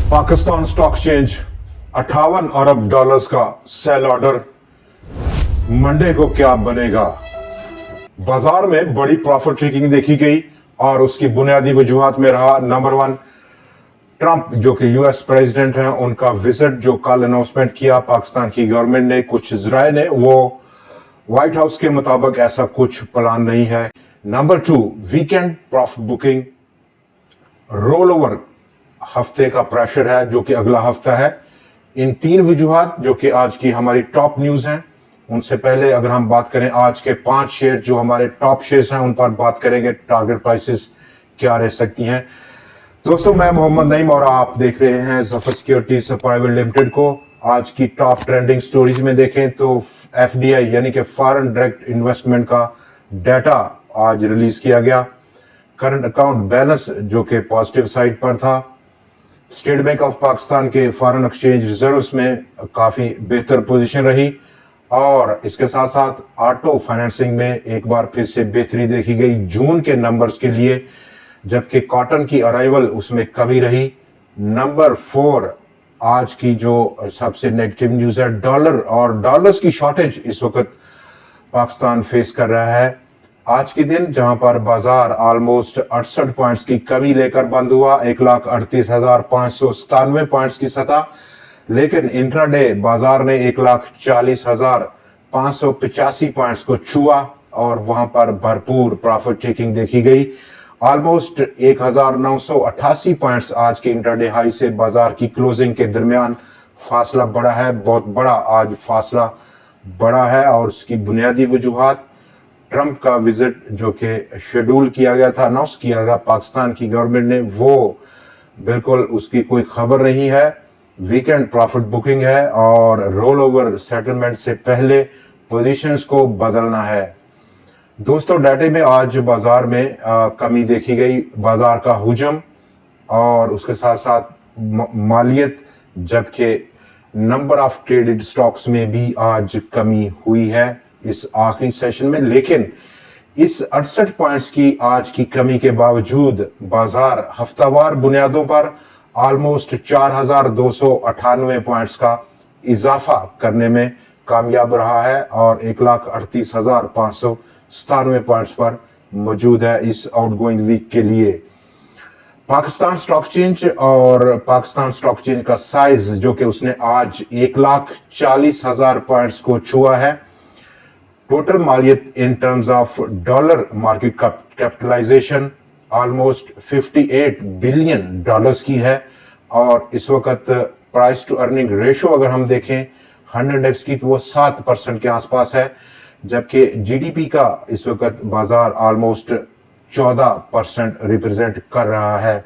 Pakistan stock exchange 58 अरब dollars का cell order. Monday को क्या बनेगा? बाजार में बड़ी प्रॉफिट टेकिंग देखी गई और उसकी बुनियादी वजूहात में रहा नंबर 1 ट्रंप जो कि यूएस प्रेसिडेंट हैं, उनका विजिट जो कल अनाउंसमेंट किया पाकिस्तान की गवर्नमेंट ने, कुछ जराए ने, वो व्हाइट हाउस के मुताबिक ऐसा कुछ प्लान नहीं है। Number 2 weekend profit booking, roll over हफ्ते का प्रेशर है जो कि अगला हफ्ता है। इन 3 वजूहात जो कि आज की हमारी टॉप न्यूज हैं, उनसे पहले अगर हम बात करें आज के 5 शेयर जो हमारे टॉप शेयर्स हैं, उन पर बात करेंगे। टारगेट प्राइसेस क्या रह सकती हैं। दोस्तों, मैं मोहम्मद नईम और आप देख रहे हैं जफर सिक्योरिटीज प्राइवेट लिमिटेड को। आज की टॉप ट्रेंडिंग स्टोरीज में देखें तो एफडीआई यानी कि फॉरेन डायरेक्ट इन्वेस्टमेंट का डाटा आज रिलीज किया गया। करंट अकाउंट बैलेंस जो कि पॉजिटिव साइड पर था। स्टेट बैंक ऑफ पाकिस्तान के फॉरेन एक्सचेंज रिजर्व्स में काफी बेहतर पोजीशन रही और इसके साथ साथ ऑटो फाइनेंसिंग में एक बार फिर से बेहतरी देखी गई जून के नंबर्स के लिए, जबकि कॉटन की अराइवल उसमें कमी रही। नंबर 4 आज की जो सबसे नेगेटिव न्यूज है, डॉलर और डॉलर्स की शॉर्टेज इस वक्त पाकिस्तान फेस कर रहा है। आज के दिन जहां पर बाजार ऑलमोस्ट 68 पॉइंट्स की कमी लेकर बंद हुआ, 1,38,597 पॉइंट्स की सतह, लेकिन इंट्राडे बाजार ने 1,40,585 पॉइंट्स को छुआ और वहां पर भरपूर प्रॉफिट टेकिंग देखी गई। ऑलमोस्ट 1,988 पॉइंट्स आज के इंट्राडे हाई से बाजार की क्लोजिंग के दरमियान फासला बढ़ा है। बहुत बड़ा आज फासला बढ़ा है और उसकी बुनियादी वजूहात ट्रंप का विजिट जो कि शेड्यूल किया गया था, अनाउंस किया गया पाकिस्तान की गवर्नमेंट ने, वो बिल्कुल उसकी कोई खबर नहीं है। वीकेंड प्रॉफिट बुकिंग है और रोल ओवर सेटलमेंट से पहले पोजीशंस को बदलना है। दोस्तों, डाटे में आज बाजार में कमी देखी गई, बाजार का हुजम और उसके साथ साथ मालियत, जबकि नंबर ऑफ ट्रेडेड स्टॉक्स में भी आज कमी हुई है इस आखिरी सेशन में। लेकिन इस 68 पॉइंट्स की आज की कमी के बावजूद बाजार हफ्तावार बुनियादों पर ऑलमोस्ट 4,298 पॉइंट्स का इजाफा करने में कामयाब रहा है और 1,38,597 पॉइंट्स पर मौजूद है इस आउटगोइंग वीक के लिए। पाकिस्तान स्टॉक एक्सचेंज और पाकिस्तान स्टॉक एक्सचेंज का साइज जो कि उसने आज 1,40,000 पॉइंट्स को छुआ है। टोटल मालियत in terms of dollar market capitalization almost 58 billion dollars की है और इस वक्त प्राइस टू अर्निंग रेशो अगर हम देखें 100x की तो वो 7% के आसपास है, जबकि जीडीपी का इस वक्त बाजार ऑलमोस्ट 14% रिप्रेजेंट कर रहा है।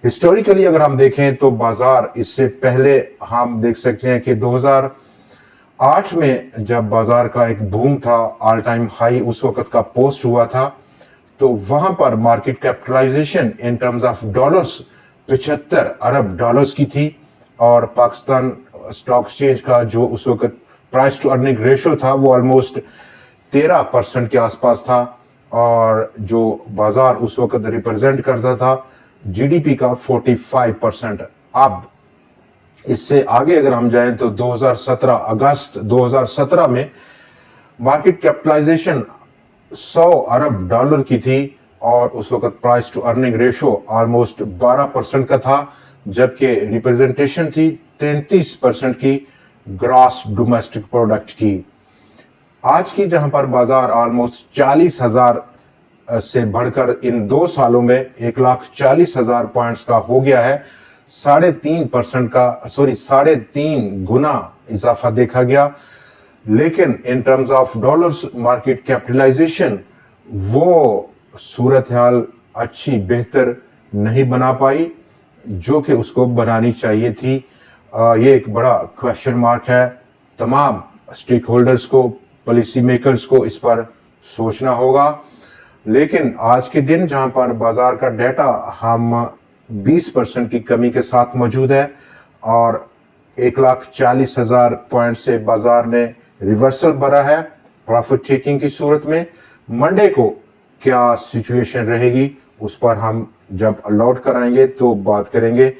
हिस्टोरिकली अगर हम देखें तो बाजार इससे पहले हम देख सकते हैं कि 2008 में जब बाजार का एक बूम था, ऑल टाइम हाई उस वक्त का पोस्ट हुआ था, तो वहां पर market capitalisation in terms of dollars 75 अरब डॉलर्स की थी और पाकिस्तान स्टॉक एक्सचेंज का जो उस वक्त प्राइस टू अर्निंग रेशो था वो ऑलमोस्ट 13% के आसपास था और जो बाजार उस वक्त रिप्रेजेंट करता था जीडीपी का 45%। अब इससे आगे अगर हम जाएं तो 2017 अगस्त 2017 में मार्केट कैपिटलाइजेशन 100 अरब डॉलर की थी और उस वक्त price to earning ratio almost 12% का था, जबकि रिप्रेजेंटेशन थी 33% की ग्रॉस डोमेस्टिक प्रोडक्ट की। आज की जहां पर बाजार ऑलमोस्ट 40,000 से बढ़कर इन 2 सालों में 1,40,000 पॉइंट्स का हो गया है, 3.5 गुना इजाफा देखा गया। लेकिन in terms of dollars market capitalisation वो सूरत हाल अच्छी बेहतर नहीं बना पाई जो कि उसको बनानी चाहिए थी। ये एक बड़ा क्वेश्चन मार्क है। तमाम स्टेक होल्डर्स को, पॉलिसी मेकर्स को इस पर सोचना होगा। लेकिन आज के दिन जहां पर बाजार का डाटा हम 20% की कमी के साथ मौजूद है और 1,40,000 पॉइंट से बाजार ने रिवर्सल भरा है प्रॉफिट टेकिंग की सूरत में। मंडे को क्या सिचुएशन रहेगी उस पर हम जब अलॉट कराएंगे तो बात करेंगे।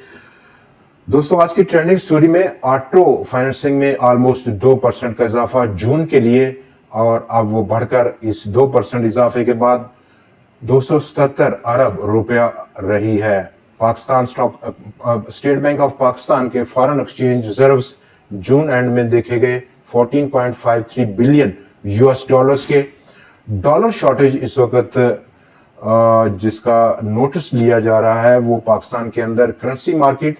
दोस्तों आज की ट्रेंडिंग स्टोरी में ऑटो फाइनेंसिंग में ऑलमोस्ट 2% का इजाफा जून के लिए, और अब वो बढ़कर इस 2% इजाफे के बाद 277 अरब रुपया रही है। Pakistan state bank of Pakistan के foreign exchange reserves June end में देखे गए 14.53 बिलियन यूएस डॉलर्स के। डॉलर शॉर्टेज इस वक्त जिसका नोटिस लिया जा रहा है वो पाकिस्तान के अंदर करेंसी मार्केट,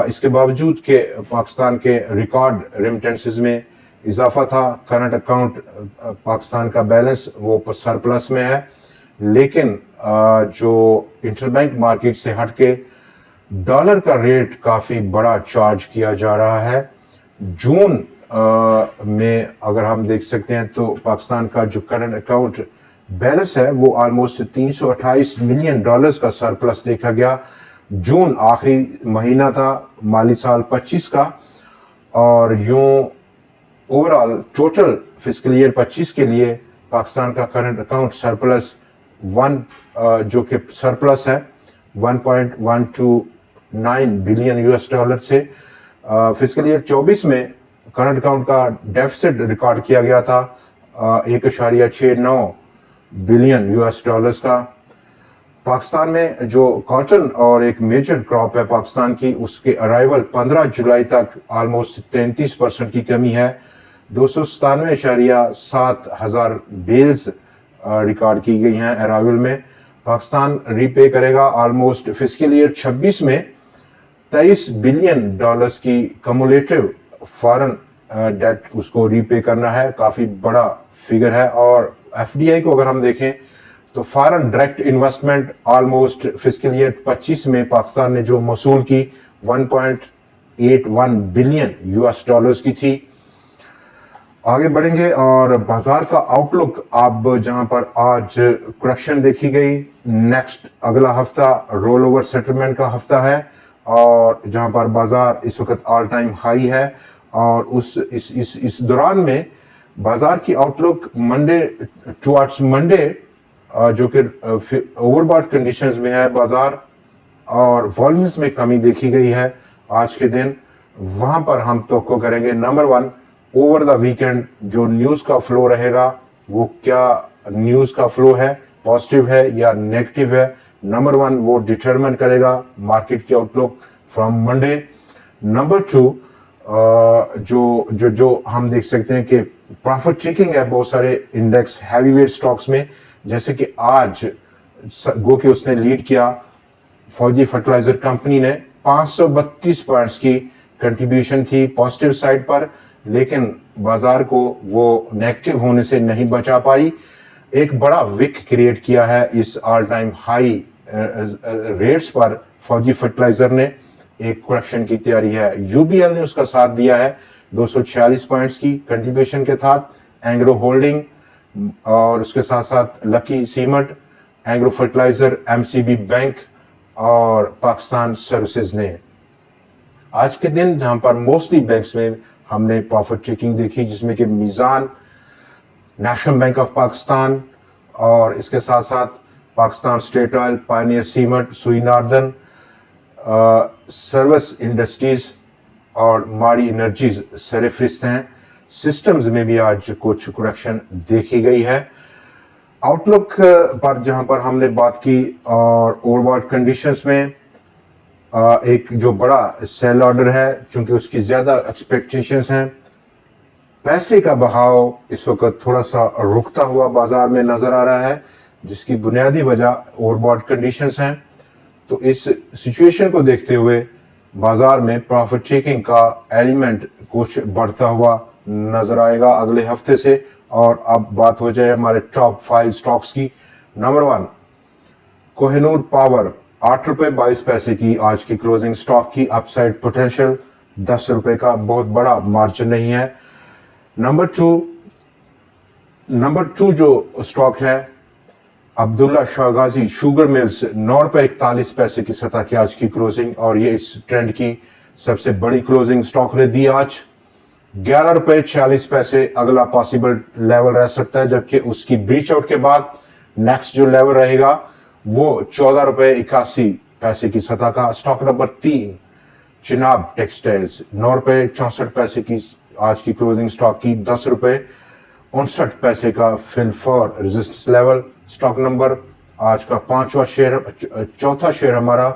इसके बावजूद के पाकिस्तान के रिकॉर्ड रेमिटेंसेस में इजाफा था। करंट अकाउंट पाकिस्तान का बैलेंस वो सरप्लस में है, लेकिन जो इंटरबैंक मार्केट से हटके डॉलर का रेट काफी बड़ा चार्ज किया जा रहा है। जून में अगर हम देख सकते हैं तो पाकिस्तान का जो करंट अकाउंट बैलेंस है वो ऑलमोस्ट 328 मिलियन डॉलर्स का सरप्लस देखा गया। जून आखिरी महीना था माली साल 25 का, और यूं ओवरऑल टोटल फिस्कल ईयर 25 के लिए पाकिस्तान का करंट अकाउंट सरप्लस जो कि सरप्लस है 1.129 बिलियन यूएस डॉलर से। फिस्कल ईयर 24 में करंट अकाउंट का डेफिसिट रिकॉर्ड किया गया था 1.69 बिलियन यूएस डॉलर्स का। पाकिस्तान में जो कॉटन और एक मेजर क्रॉप है पाकिस्तान की, उसके अराइवल 15 जुलाई तक ऑलमोस्ट 33% की कमी है। 297.7 हजार बेल्स रिकॉर्ड की गई हैं अराइवल में। पाकिस्तान रीपे करेगा ऑलमोस्ट फिस्कल ईयर 26 में 23 बिलियन डॉलर्स की कमुलेटिव फॉरेन डेट उसको रीपे करना है, काफी बड़ा फिगर है। और एफडीआई को अगर हम देखें तो foreign direct investment almost fiscal year 25 में पाकिस्तान ने जो मसूल की 1.81 बिलियन यूएस डॉलर्स की थी। आगे बढ़ेंगे और बाजार का आउटलुक, अब जहां पर आज करेक्शन देखी गई, नेक्स्ट अगला हफ्ता रोल ओवर सेटलमेंट का हफ्ता है, और जहां पर बाजार इस वक्त ऑल टाइम हाई है। और इस दौरान में बाजार की आउटलुक मंडे टुवर्ड्स मंडे जो कि ओवरबॉट कंडीशंस में है बाजार, और वॉल्यूम्स में कमी देखी गई है आज के दिन। वहां पर हम तवक्को करेंगे नंबर 1 ओवर द वीकेंड जो न्यूज का फ्लो रहेगा, वो क्या न्यूज का फ्लो है, पॉजिटिव है या नेगेटिव है। नंबर 1 वो डिटरमिन करेगा मार्केट की आउटलुक फ्रॉम मंडे। नंबर 2 जो हम देख सकते हैं कि प्रॉफिट चेकिंग है बहुत सारे इंडेक्स हैवीवेट स्टॉक्स में, जैसे कि आज गो के उसने लीड किया, फौजी फर्टिलाइजर कंपनी ने 532 पॉइंट्स की कंट्रीब्यूशन थी पॉजिटिव साइड पर, लेकिन बाजार को वो नेगेटिव होने से नहीं बचा पाई। एक बड़ा विक क्रिएट किया है इस ऑल टाइम हाई रेट्स पर फौजी फर्टिलाइजर ने, एक करेक्शन की तैयारी है। यूबीएल ने उसका साथ दिया है 246 पॉइंट्स की कंट्रीब्यूशन के साथ। एंग्रो होल्डिंग और उसके साथ साथ Lucky Cement, Engro fertiliser, MCB bank और पाकिस्तान सर्विसेज ने। आज के दिन जहां पर मोस्टली बैंक्स में हमने प्रॉफिट चेकिंग देखी, जिसमें कि मीजान, नेशनल बैंक ऑफ पाकिस्तान और इसके साथ साथ Pakistan state oil, Pioneer cement, सुई नॉर्दर्न, सर्विस इंडस्ट्रीज और माड़ी एनर्जीज सरफरिस्त हैं। सिस्टम्स में भी आज कुछ करेक्शन देखी गई है। आउटलुक पर जहां पर हमने बात की, और ओवरबॉट कंडीशंस में एक जो बड़ा सेल ऑर्डर है, चूंकि उसकी ज्यादा एक्सपेक्टेशंस हैं। पैसे का बहाव इस वक्त थोड़ा सा रुकता हुआ बाजार में नजर आ रहा है, जिसकी बुनियादी वजह ओवरबॉट कंडीशंस हैं। तो इस सिचुएशन को देखते हुए बाजार में प्रॉफिट चेकिंग का एलिमेंट कुछ बढ़ता हुआ नजर आएगा अगले हफ्ते से। और अब बात हो जाए हमारे टॉप 5 स्टॉक्स की। नंबर 1 कोहिनूर पावर 8 रुपए 22 पैसे की आज की क्लोजिंग स्टॉक की अपसाइड पोटेंशियल 10 रुपए का बहुत बड़ा मार्जिन नहीं है। नंबर टू जो स्टॉक है अब्दुल्ला शाहगाजी शुगर मिल्स 9 रुपए 41 पैसे की सतह की आज की क्लोजिंग, और ये इस ट्रेंड की सबसे बड़ी क्लोजिंग स्टॉक ने दी आज। 11 रुपए 46 पैसे अगला पॉसिबल लेवल रह सकता है, जबकि उसकी ब्रीच आउट के बाद नेक्स्ट जो लेवल रहेगा वो 14 रुपए 81 पैसे की सतह का। स्टॉक नंबर 3 चिनाब टेक्सटाइल्स 9 रुपए 64 पैसे की आज की क्लोजिंग स्टॉक की, 10 रुपए 59 पैसे का fill for resistance level stock number. आज का चौथा शेयर हमारा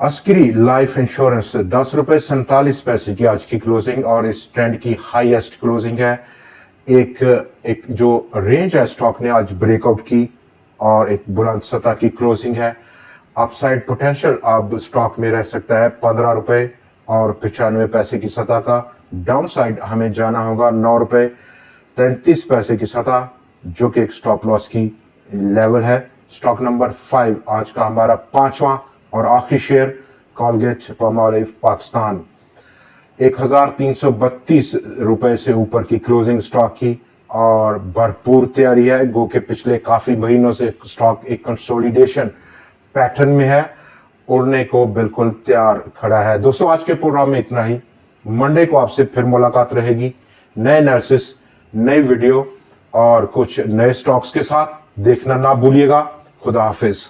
अस्करी लाइफ इंश्योरेंस 10 रुपए 47 पैसे की आज की क्लोजिंग और इस ट्रेंड की हाईएस्ट क्लोजिंग है। एक जो रेंज है स्टॉक ने आज ब्रेकआउट की और एक बुलंद सतह की क्लोजिंग है। अपसाइड पोटेंशियल अब स्टॉक में रह सकता है 15 रुपए 95 पैसे की सतह का। डाउन साइड हमें जाना होगा 9 रुपए 33 पैसे की सतह, जो कि एक स्टॉप लॉस की लेवल है। स्टॉक नंबर 5 आज का हमारा पांचवा और आखिरी शेयर कोलगेट पामोलिव पाकिस्तान 1332 रुपए से ऊपर की क्लोजिंग स्टॉक की और भरपूर तैयारी है। गो के पिछले काफी महीनों से स्टॉक एक कंसोलिडेशन पैटर्न में है, उड़ने को बिल्कुल तैयार खड़ा है। दोस्तों आज के प्रोग्राम में इतना ही। मंडे को आपसे फिर मुलाकात रहेगी नए एनालिसिस, नई वीडियो और कुछ नए स्टॉक्स के साथ। देखना ना भूलिएगा। खुदा हाफिज।